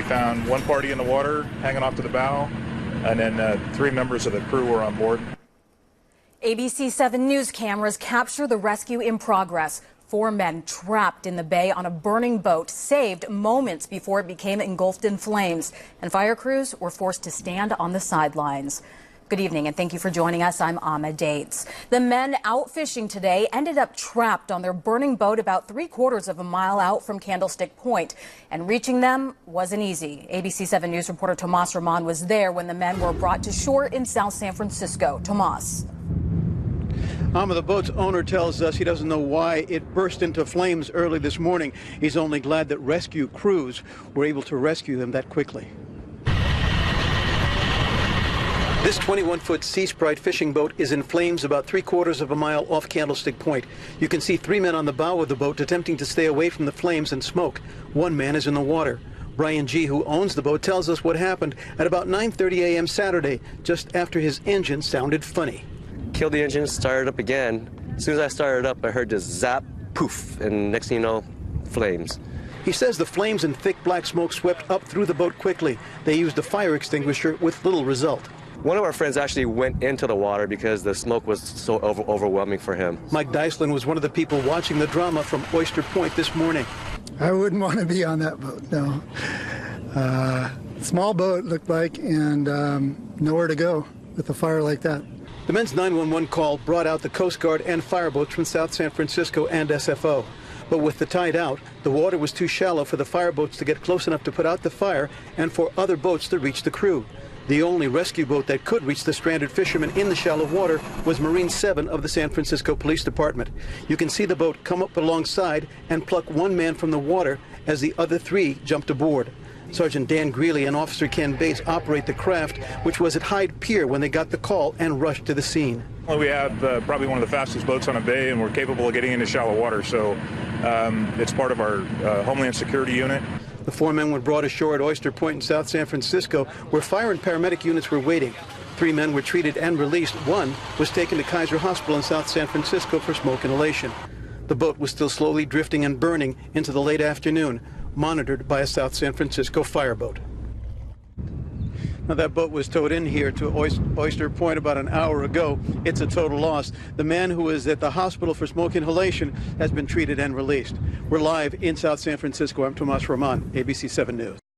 We found one party in the water hanging off to the bow, and then 3 members of the crew were on board. ABC 7 News cameras capture the rescue in progress. 4 men trapped in the bay on a burning boat, saved moments before it became engulfed in flames, and fire crews were forced to stand on the sidelines. Good evening, and thank you for joining us. I'm Ama Dates. The men out fishing today ended up trapped on their burning boat about 3/4 of a mile out from Candlestick Point, and reaching them wasn't easy. ABC 7 News reporter Tomas Roman was there when the men were brought to shore in South San Francisco. Tomas. The boat's owner tells us he doesn't know why it burst into flames early this morning. He's only glad that rescue crews were able to rescue them that quickly. This 21-foot Sea Sprite fishing boat is in flames about 3/4 of a mile off Candlestick Point. You can see 3 men on the bow of the boat attempting to stay away from the flames and smoke. 1 man is in the water. Brian G., who owns the boat, tells us what happened at about 9:30 a.m. Saturday, just after his engine sounded funny. Killed the engine, started up again. As soon as I started up, I heard this zap, poof, and next thing you know, flames. He says the flames and thick black smoke swept up through the boat quickly. They used a fire extinguisher with little result. One of our friends actually went into the water because the smoke was so overwhelming for him. Mike Dyslin was one of the people watching the drama from Oyster Point this morning. I wouldn't want to be on that boat, no. Small boat looked like, and nowhere to go with a fire like that. The men's 911 call brought out the Coast Guard and fireboats from South San Francisco and SFO. But with the tide out, the water was too shallow for the fireboats to get close enough to put out the fire and for other boats to reach the crew. The only rescue boat that could reach the stranded fishermen in the shallow water was Marine 7 of the San Francisco Police Department. You can see the boat come up alongside and pluck 1 man from the water as the other 3 jumped aboard. Sergeant Dan Greeley and Officer Ken Bates operate the craft, which was at Hyde Pier when they got the call and rushed to the scene. Well, we have probably one of the fastest boats on a bay, and we're capable of getting into shallow water, so it's part of our Homeland Security unit. The 4 men were brought ashore at Oyster Point in South San Francisco, where fire and paramedic units were waiting. 3 men were treated and released. 1 was taken to Kaiser Hospital in South San Francisco for smoke inhalation. The boat was still slowly drifting and burning into the late afternoon, monitored by a South San Francisco fireboat. Now, that boat was towed in here to Oyster Point about an hour ago. It's a total loss. The man who is at the hospital for smoke inhalation has been treated and released. We're live in South San Francisco. I'm Tomas Roman, ABC 7 News.